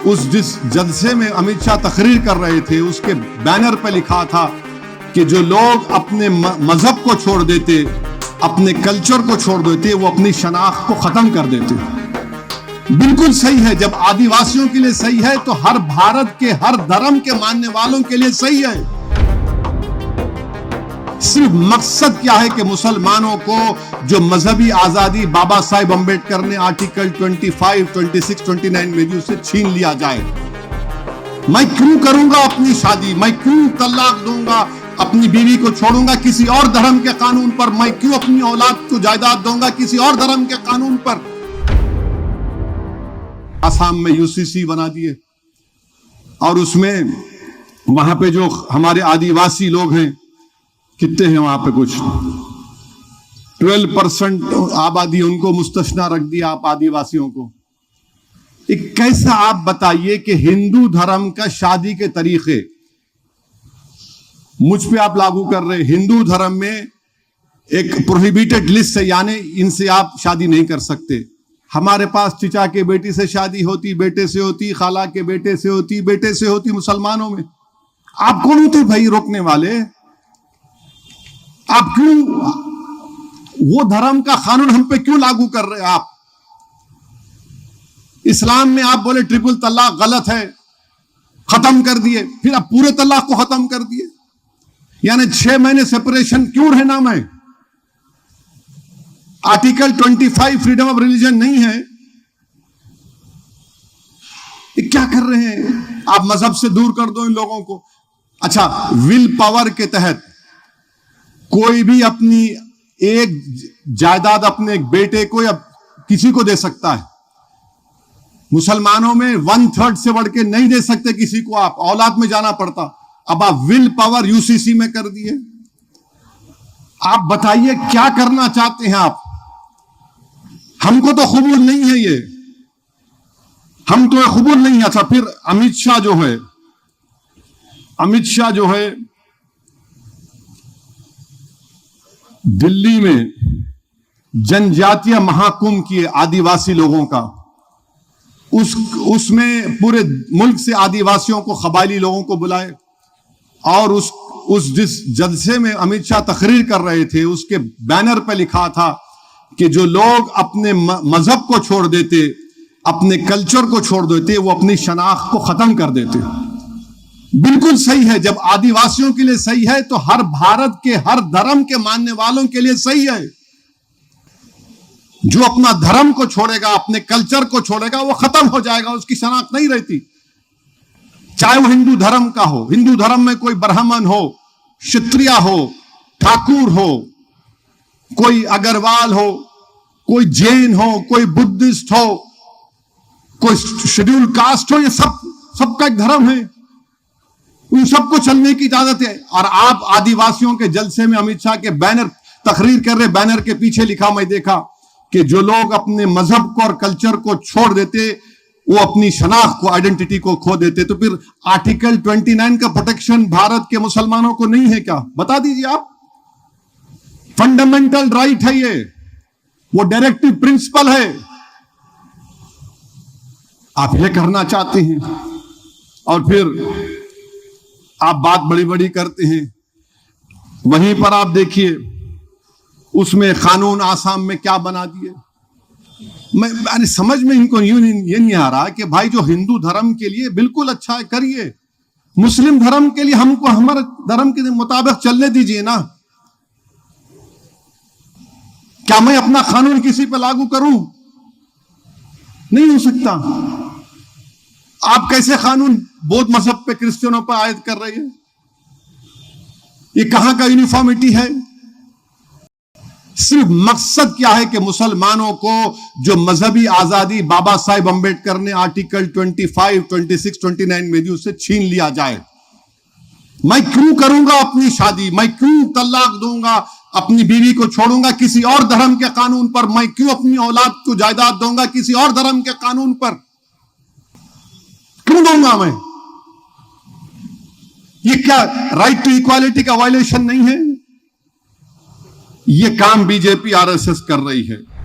उस जिस जलसे में अमित शाह तकरीर कर रहे थे उसके बैनर पे लिखा था कि जो लोग अपने मजहब को छोड़ देते, अपने कल्चर को छोड़ देते, वो अपनी शनाख्त को खत्म कर देते। बिल्कुल सही है। जब आदिवासियों के लिए सही है तो हर भारत के हर धर्म के मानने वालों के लिए सही है। सिर्फ मकसद क्या है कि मुसलमानों को जो मजहबी आजादी बाबा साहेब अंबेडकर ने आर्टिकल 25, 26, 29 में दी उसे छीन लिया जाए। मैं क्यों करूंगा अपनी शादी, मैं क्यों तलाक दूंगा, अपनी बीवी को छोड़ूंगा किसी और धर्म के कानून पर, मैं क्यों अपनी औलाद को जायदाद दूंगा किसी और धर्म के कानून पर। असम में यूसीसी बना दिए और उसमें वहां पे जो हमारे आदिवासी लोग हैं, कितने हैं वहां पे, कुछ 12% आबादी, उनको मुस्तस्ना रख दिया आप आदिवासियों को। एक कैसा आप बताइए कि हिंदू धर्म का शादी के तरीके मुझ पे आप लागू कर रहे। हिंदू धर्म में एक प्रोहिबिटेड लिस्ट है, यानी इनसे आप शादी नहीं कर सकते। हमारे पास चिचा के बेटी से शादी होती, बेटे से होती, खाला के बेटे से होती, बेटे से होती। मुसलमानों में आप कौन होते भाई रोकने वाले? आप क्यों वो धर्म का कानून हम पे क्यों लागू कर रहे हैं? आप इस्लाम में आप बोले ट्रिपल तलाक गलत है, खत्म कर दिए, फिर आप पूरे तलाक को खत्म कर दिए। यानी 6 महीने सेपरेशन क्यों रहना? मैं आर्टिकल 25 फ्रीडम ऑफ रिलीजन नहीं है? ये क्या कर रहे हैं आप? मजहब से दूर कर दो इन लोगों को। अच्छा, विल पावर के तहत कोई भी अपनी एक जायदाद अपने एक बेटे को या किसी को दे सकता है। मुसलमानों में 1/3 से बढ़ के नहीं दे सकते किसी को, आप औलाद में जाना पड़ता। अब आप विल पावर यूसीसी में कर दिए। आप बताइए क्या करना चाहते हैं आप? हमको तो कबूल नहीं है ये, हम तो कबूल नहीं है। अच्छा, फिर अमित शाह जो है दिल्ली में जनजातीय महाकुंभ किए आदिवासी लोगों का। उसमें पूरे मुल्क से आदिवासियों को, कबायली लोगों को बुलाए और उस जिस जलसे में अमित शाह तकरीर कर रहे थे उसके बैनर पे लिखा था कि जो लोग अपने मजहब को छोड़ देते, अपने कल्चर को छोड़ देते, वो अपनी शनाख्त को खत्म कर देते। बिल्कुल सही है। जब आदिवासियों के लिए सही है तो हर भारत के हर धर्म के मानने वालों के लिए सही है। जो अपना धर्म को छोड़ेगा, अपने कल्चर को छोड़ेगा, वो खत्म हो जाएगा, उसकी शनाख्त नहीं रहती। चाहे वो हिंदू धर्म का हो, हिंदू धर्म में कोई ब्राह्मण हो, क्षत्रिय हो, ठाकुर हो, कोई अग्रवाल हो, कोई जैन हो, कोई बुद्धिस्ट हो, कोई शेड्यूल कास्ट हो, ये सबका एक धर्म है। उन सबको चलने की इजाजत है। और आप आदिवासियों के जलसे में अमित शाह के बैनर तकरीर कर रहे, बैनर के पीछे लिखा, मैं देखा कि जो लोग अपने मजहब को और कल्चर को छोड़ देते, वो अपनी शनाख्त को, आइडेंटिटी को खो देते। तो फिर आर्टिकल 29 का प्रोटेक्शन भारत के मुसलमानों को नहीं है क्या? बता दीजिए आप। फंडामेंटल राइट है ये, वो डायरेक्टिव प्रिंसिपल है। आप ये करना चाहते हैं और फिर आप बात बड़ी बड़ी करते हैं। वहीं पर आप देखिए उसमें कानून आसाम में क्या बना दिए। मैं समझ में इनको ये नहीं आ रहा कि भाई जो हिंदू धर्म के लिए बिल्कुल अच्छा है करिए, मुस्लिम धर्म के लिए हमको हमारे धर्म के मुताबिक चलने दीजिए ना। क्या मैं अपना कानून किसी पर लागू करूं? नहीं हो सकता। आप कैसे कानून बौद्ध मजहब पे, क्रिश्चियनों पर आयद कर रहे हैं? ये कहां का यूनिफॉर्मिटी है? सिर्फ मकसद क्या है कि मुसलमानों को जो मजहबी आजादी बाबा साहेब अंबेडकर ने आर्टिकल 25, 26, 29 में दी उसे छीन लिया जाए। मैं क्यों करूंगा अपनी शादी, मैं क्यों तलाक दूंगा, अपनी बीवी को छोड़ूंगा किसी और धर्म के कानून पर, मैं क्यों अपनी औलाद को जायदाद दूंगा किसी और धर्म के कानून पर? क्यों दूंगा मैं? ये क्या राइट टू इक्वालिटी का वायलेशन नहीं है? ये काम बीजेपी आरएसएस कर रही है।